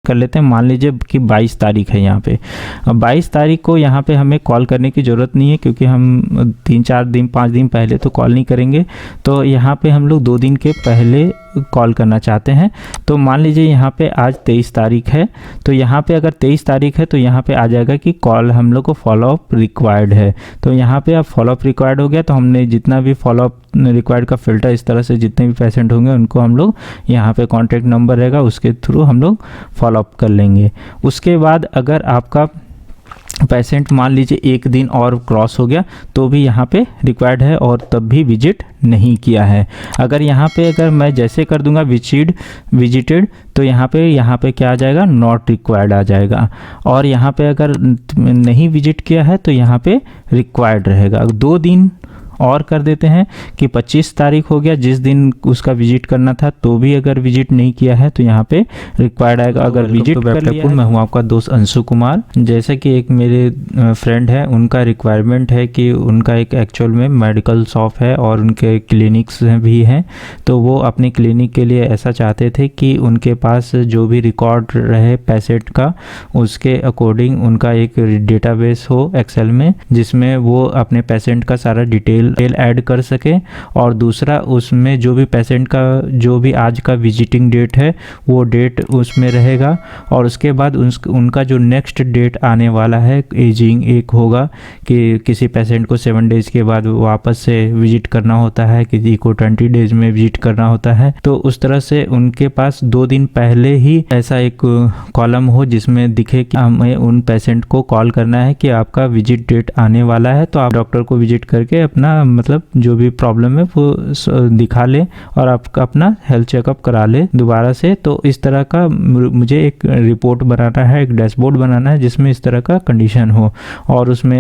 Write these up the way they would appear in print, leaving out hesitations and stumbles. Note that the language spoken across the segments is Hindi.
कर लेते हैं। मान लीजिए कि 22 तारीख है यहाँ पे। अब 22 तारीख को यहाँ पे हमें कॉल करने की ज़रूरत नहीं है, क्योंकि हम 3-4 दिन 5 दिन पहले तो कॉल नहीं करेंगे। तो यहाँ पे हम लोग 2 दिन के पहले कॉल करना चाहते हैं। तो मान लीजिए यहाँ पे आज 23 तारीख है, तो यहाँ पे अगर 23 तारीख है तो यहाँ पे आ जाएगा कि कॉल हम लोग को फॉलोअप रिक्वायर्ड है। तो यहाँ पे अब फॉलोअप रिक्वायर्ड हो गया, तो हमने जितना भी फॉलोअप रिक्वायर्ड का फ़िल्टर, इस तरह से जितने भी पेशेंट होंगे उनको हम लोग यहाँ पे कॉन्टैक्ट नंबर रहेगा, उसके थ्रू हम लोग फॉलोअप कर लेंगे। उसके बाद अगर आपका पेशेंट मान लीजिए 1 दिन और क्रॉस हो गया तो भी यहाँ पे रिक्वायर्ड है और तब भी विजिट नहीं किया है। अगर यहाँ पे अगर मैं जैसे कर दूंगा विजिटेड, तो यहाँ पे क्या आ जाएगा, नॉट रिक्वायर्ड आ जाएगा। और यहाँ पे अगर नहीं विजिट किया है तो यहाँ पे रिक्वायर्ड रहेगा। 2 दिन और कर देते हैं कि 25 तारीख हो गया, जिस दिन उसका विजिट करना था, तो भी अगर विजिट नहीं किया है तो यहाँ पे रिक्वायर्ड आएगा। अगर विजिट कर लिया है। मैं हूँ आपका दोस्त अंशु कुमार। जैसे कि एक मेरे फ्रेंड है, उनका रिक्वायरमेंट है कि उनका एक एक्चुअल में मेडिकल शॉप है और उनके क्लिनिक्स भी हैं। तो वो अपने क्लिनिक के लिए ऐसा चाहते थे कि उनके पास जो भी रिकॉर्ड रहे पेशेंट का, उसके अकॉर्डिंग उनका एक डेटाबेस हो एक्सेल में, जिसमें वो अपने पेशेंट का सारा डिटेल ऐड कर सके। और दूसरा, उसमें जो भी पेशेंट का जो भी आज का विजिटिंग डेट है वो डेट उसमें रहेगा। और उसके बाद उनका जो नेक्स्ट डेट आने वाला है, एजिंग एक होगा कि किसी पेशेंट को 7 डेज के बाद वापस से विजिट करना होता है, किसी को 20 डेज में विजिट करना होता है। तो उस तरह से उनके पास 2 दिन पहले ही ऐसा एक कॉलम हो जिसमें दिखे कि हमें उन पेशेंट को कॉल करना है कि आपका विजिट डेट आने वाला है, तो आप डॉक्टर को विजिट करके अपना मतलब जो भी प्रॉब्लम है वो दिखा ले और आपका अपना हेल्थ चेकअप करा ले दोबारा से। तो इस तरह का मुझे एक रिपोर्ट बनाना है, एक डैशबोर्ड बनाना है जिसमें इस तरह का कंडीशन हो। और उसमें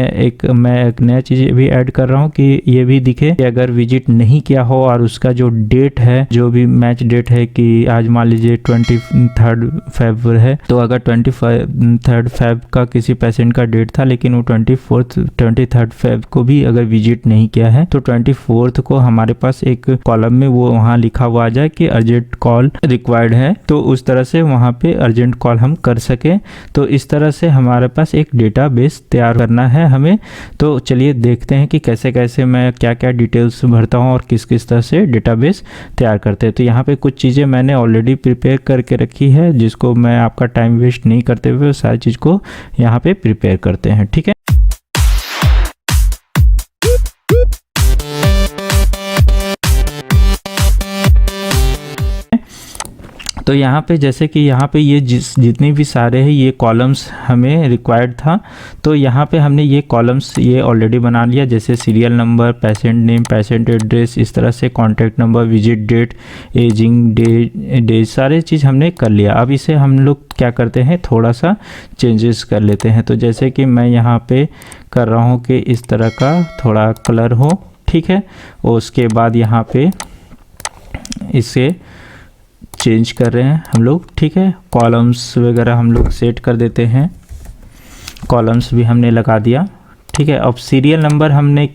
मैं एक नया चीज़ भी ऐड कर रहा हूँ कि ये भी दिखे कि अगर विजिट नहीं किया हो और उसका जो डेट है, जो भी मैच डेट है कि आज मान लीजिए 23 फेब है, तो अगर 23 फेब का किसी पेशेंट का डेट था लेकिन वो 23 फेब को भी अगर विजिट नहीं किया है, तो 24 को हमारे पास एक कॉलम में वो वहाँ लिखा हुआ आ जाए कि अर्जेंट कॉल रिक्वायर्ड है। तो उस तरह से वहाँ पे अर्जेंट कॉल हम कर सके। तो इस तरह से हमारे पास एक डेटाबेस तैयार करना है हमें। तो चलिए देखते हैं कि कैसे कैसे मैं क्या क्या डिटेल्स भरता हूँ और किस किस तरह से डेटाबेस तैयार करते हैं। तो यहाँ पे कुछ चीज़ें मैंने ऑलरेडी प्रिपेयर करके रखी है, जिसको मैं आपका टाइम वेस्ट नहीं करते हुए सारी चीज़ को यहाँ पे प्रिपेयर करते हैं। ठीक है। तो यहाँ पे जैसे कि यहाँ पे ये जितने भी सारे हैं ये कॉलम्स हमें रिक्वायर्ड था, तो यहाँ पे हमने ये कॉलम्स ये ऑलरेडी बना लिया, जैसे serial number, patient name, patient address, इस तरह से contact number, visit date, ageing day सारे चीज़ हमने कर लिया। अब इसे हम लोग क्या करते हैं, थोड़ा सा चेंजेस कर लेते हैं। तो जैसे कि मैं यहाँ पे कर रहा हूँ कि इस तरह का थोड़ा कलर हो, ठीक है। और उसके बाद यहाँ पे इसे चेंज कर रहे हैं हम लोग, ठीक है। कॉलम्स वगैरह हम लोग सेट कर देते हैं, कॉलम्स भी हमने लगा दिया, ठीक है। अब सीरियल नंबर हमने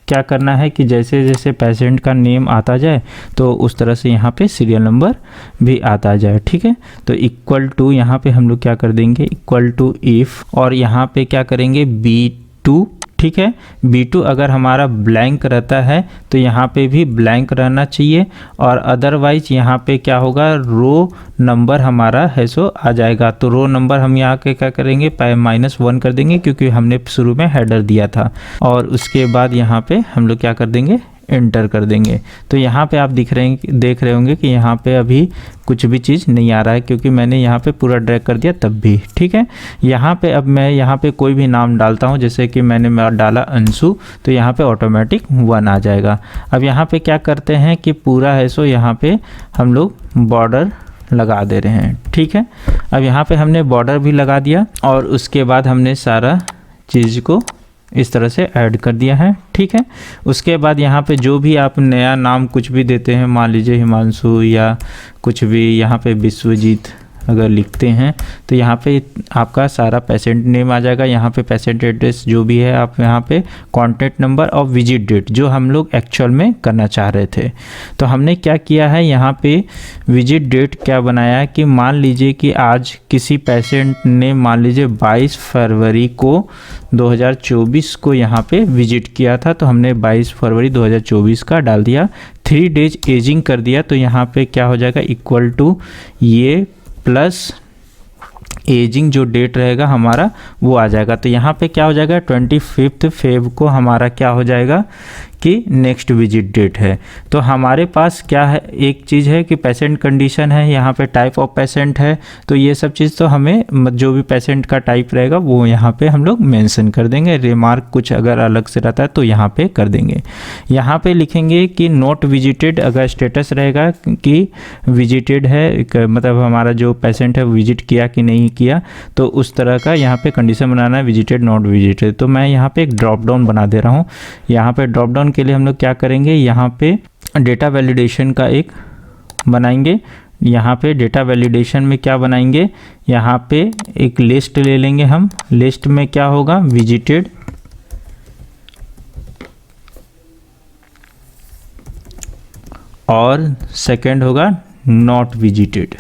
क्या करना है कि जैसे जैसे पेशेंट का नेम आता जाए तो उस तरह से यहाँ पे सीरियल नंबर भी आता जाए, ठीक है। तो इक्वल टू यहाँ पे हम लोग क्या कर देंगे, इक्वल टू इफ़, और यहाँ पे क्या करेंगे B2, ठीक है। B2 अगर हमारा ब्लैंक रहता है तो यहाँ पे भी ब्लैंक रहना चाहिए, और अदरवाइज यहाँ पे क्या होगा, रो नंबर हमारा है सो आ जाएगा। तो रो नंबर हम यहाँ के क्या करेंगे, -1 कर देंगे, क्योंकि हमने शुरू में हेडर दिया था। और उसके बाद यहाँ पे हम लोग क्या कर देंगे, एंटर कर देंगे। तो यहाँ पे आप देख रहे होंगे कि यहाँ पे अभी कुछ भी चीज़ नहीं आ रहा है, क्योंकि मैंने यहाँ पे पूरा ड्रैग कर दिया तब भी, ठीक है। यहाँ पे अब मैं यहाँ पे कोई भी नाम डालता हूँ, जैसे कि मैंने डाला अंशु, तो यहाँ पे ऑटोमेटिक 1 आ जाएगा। अब यहाँ पे क्या करते हैं कि पूरा है सो यहाँ पे हम लोग बॉर्डर लगा दे रहे हैं, ठीक है। अब यहाँ पे हमने बॉर्डर भी लगा दिया और उसके बाद हमने सारा चीज़ को इस तरह से ऐड कर दिया है, ठीक है। उसके बाद यहाँ पे जो भी आप नया नाम कुछ भी देते हैं, मान लीजिए हिमांशु या कुछ भी, यहाँ पे विश्वजीत अगर लिखते हैं तो यहाँ पे आपका सारा पेशेंट नेम आ जाएगा, यहाँ पे पेशेंट एड्रेस जो भी है, आप यहाँ पे कॉन्टैक्ट नंबर और विजिट डेट जो हम लोग एक्चुअल में करना चाह रहे थे। तो हमने क्या किया है, यहाँ पे विजिट डेट क्या बनाया है कि मान लीजिए कि आज किसी पेशेंट ने मान लीजिए 22 फरवरी को 2024 को यहाँ पे विजिट किया था, तो हमने 22 फरवरी 2024 का डाल दिया, 3 डेज एजिंग कर दिया। तो यहाँ पे क्या हो जाएगा, इक्वल टू ये प्लस एजिंग जो डेट रहेगा हमारा वो आ जाएगा। तो यहाँ पे क्या हो जाएगा, 25 फेब को हमारा क्या हो जाएगा कि नेक्स्ट विजिट डेट है। तो हमारे पास क्या है, एक चीज़ है कि पेशेंट कंडीशन है, यहाँ पे टाइप ऑफ पेशेंट है, तो ये सब चीज़ तो हमें जो भी पेशेंट का टाइप रहेगा वो यहाँ पे हम लोग मेंशन कर देंगे। रिमार्क कुछ अगर अलग से रहता है तो यहाँ पे कर देंगे। यहाँ पे लिखेंगे कि नॉट विजिटेड, अगर स्टेटस रहेगा कि विजिटेड है, मतलब हमारा जो पेशेंट है विजिट किया कि नहीं किया, तो उस तरह का यहाँ पे कंडीशन बनाना है, विजिटेड नॉट विजिटेड। तो मैं यहाँ पे एक ड्रॉप डाउन बना दे रहा हूँ। यहाँ पे ड्रॉप डाउन के लिए हम लोग क्या करेंगे, यहाँ पे डेटा वैलिडेशन का एक बनाएंगे। यहाँ पे डेटा वैलिडेशन में क्या बनाएंगे, यहाँ पे एक लिस्ट ले लेंगे हम। लिस्ट में क्या होगा, विजिटेड और सेकंड होगा नॉट विजिटेड।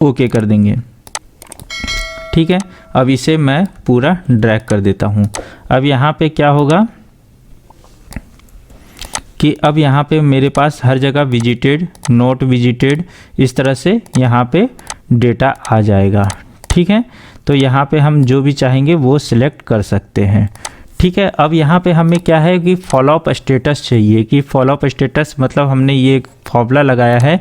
ओके कर देंगे, ठीक है। अब इसे मैं पूरा ड्रैग कर देता हूँ। अब यहाँ पे क्या होगा कि अब यहाँ पे मेरे पास हर जगह विजिटेड, नॉट विजिटेड, इस तरह से यहाँ पे डेटा आ जाएगा, ठीक है। तो यहाँ पे हम जो भी चाहेंगे वो सिलेक्ट कर सकते हैं, ठीक है। अब यहाँ पे हमें क्या है कि फॉलोअप स्टेटस चाहिए, कि फॉलोअप स्टेटस मतलब हमने ये एक फॉर्मूला लगाया है।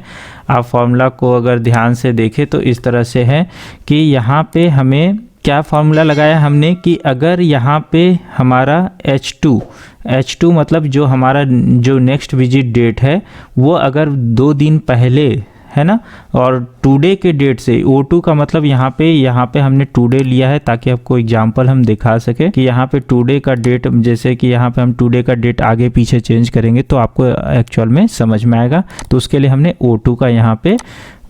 आप फॉर्मूला को अगर ध्यान से देखें तो इस तरह से है कि यहाँ पे हमें क्या फॉर्मूला लगाया हमने कि अगर यहाँ पे हमारा H2 मतलब जो हमारा जो नेक्स्ट विजिट डेट है वो अगर 2 दिन पहले है ना, और टुडे के डेट से O2 का मतलब यहाँ पे हमने टुडे लिया है ताकि आपको एग्जांपल हम दिखा सके कि यहाँ पे टुडे का डेट, जैसे कि यहाँ पे हम टुडे का डेट आगे पीछे चेंज करेंगे तो आपको एक्चुअल में समझ में आएगा। तो उसके लिए हमने O2 का यहाँ पे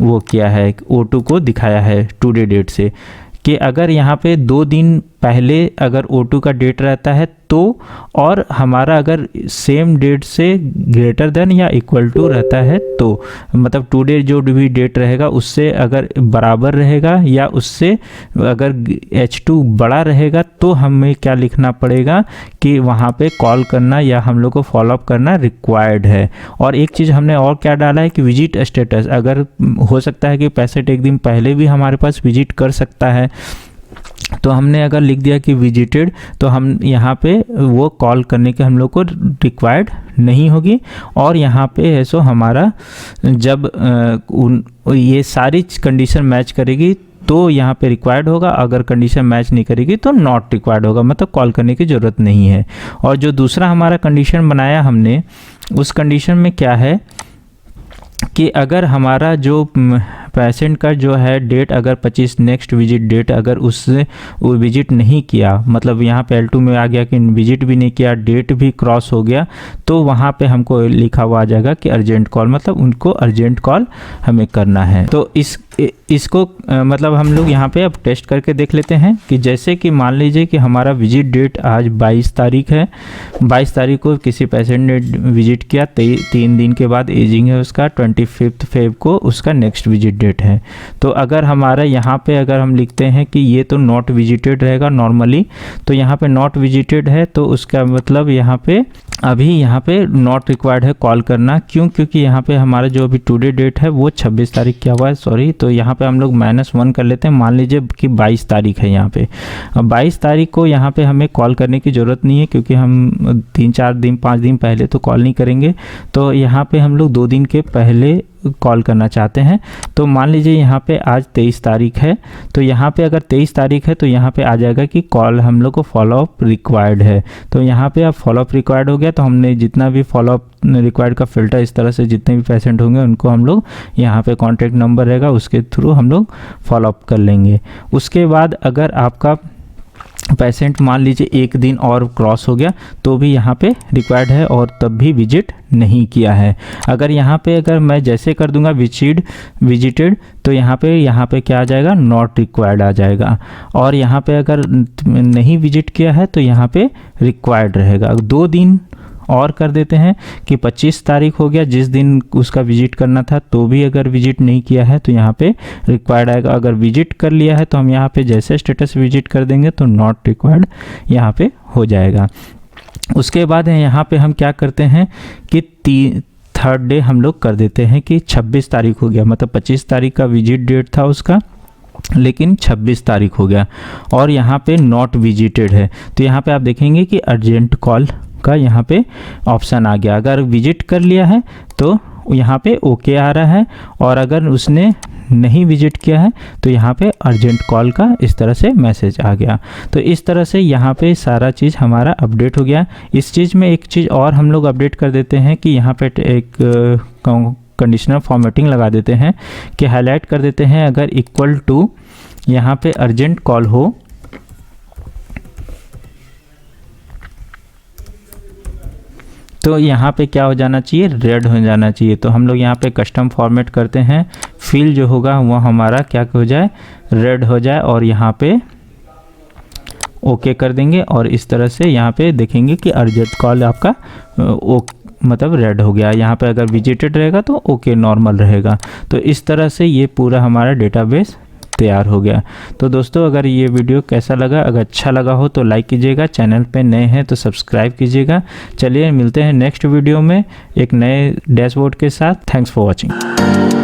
वो किया है, O2 को दिखाया है टुडे डेट से, कि अगर यहाँ पे 2 दिन पहले अगर O2 का डेट रहता है तो, और हमारा अगर सेम डेट से ग्रेटर देन या इक्वल टू रहता है तो, मतलब टुडे जो भी डेट रहेगा उससे अगर बराबर रहेगा या उससे अगर H2 बड़ा रहेगा तो हमें क्या लिखना पड़ेगा कि वहाँ पे कॉल करना या हम लोग को फॉलोअप करना रिक्वायर्ड है। और एक चीज़ हमने और क्या डाला है कि विजिट स्टेटस, अगर हो सकता है कि पेशेंट एक दिन पहले भी हमारे पास विजिट कर सकता है, तो हमने अगर लिख दिया कि विजिटेड तो हम यहाँ पे वो कॉल करने के हम लोग को रिक्वायर्ड नहीं होगी। और यहाँ पे है सो हमारा जब ये सारी कंडीशन मैच करेगी तो यहाँ पे रिक्वायर्ड होगा, अगर कंडीशन मैच नहीं करेगी तो नॉट रिक्वायर्ड होगा, मतलब कॉल करने की ज़रूरत नहीं है। और जो दूसरा हमारा कंडीशन बनाया हमने, उस कंडीशन में क्या है कि अगर हमारा जो पेशेंट का जो है डेट अगर 25 नेक्स्ट विजिट डेट अगर उससे वो विजिट नहीं किया, मतलब यहाँ पे L2 में आ गया कि विजिट भी नहीं किया, डेट भी क्रॉस हो गया, तो वहाँ पे हमको लिखा हुआ आ जाएगा कि अर्जेंट कॉल, मतलब उनको अर्जेंट कॉल हमें करना है। तो इसको मतलब हम लोग यहाँ पे अब टेस्ट करके देख लेते हैं कि जैसे कि मान लीजिए कि हमारा विजिट डेट आज 22 तारीख है, 22 तारीख को किसी पेशेंट ने विजिट किया, 3 दिन के बाद एजिंग है उसका, 25 फेब को उसका नेक्स्ट विजिट डेट है। तो अगर हमारा यहाँ पे अगर हम लिखते हैं कि ये तो नॉट विजिटेड रहेगा नॉर्मली, तो यहाँ पे नॉट विजिटेड है तो उसका मतलब यहाँ पे अभी यहाँ पे नॉट रिक्वायर्ड है कॉल करना। क्यों? क्योंकि यहाँ पे हमारा जो अभी टुडे डेट है वो 26 तारीख क्या हुआ है, सॉरी, तो यहाँ पे हम लोग -1 कर लेते हैं। मान लीजिए कि 22 तारीख है यहाँ पे, अब 22 तारीख को यहाँ पे हमें कॉल करने की ज़रूरत नहीं है क्योंकि हम 3-4 दिन 5 दिन पहले तो कॉल नहीं करेंगे। तो यहाँ पे हम लोग 2 दिन के पहले कॉल करना चाहते हैं। तो मान लीजिए यहाँ पे आज 23 तारीख है, तो यहाँ पे अगर 23 तारीख है तो यहाँ पे आ जाएगा कि कॉल हम लोग को फॉलोअप रिक्वायर्ड है। तो यहाँ पे अब फॉलोअप रिक्वायर्ड हो गया, तो हमने जितना भी फॉलोअप रिक्वायर्ड का फिल्टर इस तरह से जितने भी पेशेंट होंगे उनको हम लोग यहाँ पे कॉन्टैक्ट नंबर रहेगा उसके थ्रू हम लोग फॉलोअप कर लेंगे। उसके बाद अगर आपका पेशेंट मान लीजिए एक दिन और क्रॉस हो गया तो भी यहाँ पे रिक्वायर्ड है और तब भी विजिट नहीं किया है। अगर यहाँ पे अगर मैं जैसे कर दूंगा विजिटेड तो यहाँ पे क्या आ जाएगा, नॉट रिक्वायर्ड आ जाएगा। और यहाँ पे अगर नहीं विजिट किया है तो यहाँ पे रिक्वायर्ड रहेगा। 2 दिन और कर देते हैं कि 25 तारीख हो गया जिस दिन उसका विजिट करना था तो भी अगर विजिट नहीं किया है तो यहाँ पे रिक्वायर्ड आएगा। अगर विजिट कर लिया है तो हम यहाँ पे जैसे स्टेटस विजिट कर देंगे तो नॉट रिक्वायर्ड यहाँ पे हो जाएगा। उसके बाद यहाँ पे हम क्या करते हैं कि थर्ड डे हम लोग कर देते हैं कि 26 तारीख हो गया, मतलब 25 तारीख का विजिट डेट था उसका लेकिन 26 तारीख हो गया और यहाँ पे नॉट विजिटेड है तो यहाँ पे आप देखेंगे कि अर्जेंट कॉल का यहाँ पे ऑप्शन आ गया। अगर विजिट कर लिया है तो यहाँ पे ओके आ रहा है और अगर उसने नहीं विजिट किया है तो यहाँ पे अर्जेंट कॉल का इस तरह से मैसेज आ गया। तो इस तरह से यहाँ पे सारा चीज़ हमारा अपडेट हो गया। इस चीज़ में एक चीज़ और हम लोग अपडेट कर देते हैं कि यहाँ पे एक कंडीशनल फॉर्मेटिंग लगा देते हैं कि हाईलाइट कर देते हैं अगर इक्वल टू यहाँ पे अर्जेंट कॉल हो तो यहाँ पे क्या हो जाना चाहिए, रेड हो जाना चाहिए। तो हम लोग यहाँ पे कस्टम फॉर्मेट करते हैं, फील्ड जो होगा वो हमारा क्या हो जाए, रेड हो जाए और यहाँ पे ओके कर देंगे और इस तरह से यहाँ पे देखेंगे कि अर्जेंट कॉल आपका मतलब रेड हो गया। यहाँ पे अगर विजिटेड रहेगा तो ओके नॉर्मल रहेगा। तो इस तरह से ये पूरा हमारा डेटाबेस तैयार हो गया। तो दोस्तों अगर ये वीडियो कैसा लगा, अगर अच्छा लगा हो तो लाइक कीजिएगा, चैनल पे नए हैं तो सब्सक्राइब कीजिएगा। चलिए मिलते हैं नेक्स्ट वीडियो में एक नए डैशबोर्ड के साथ। Thanks for watching.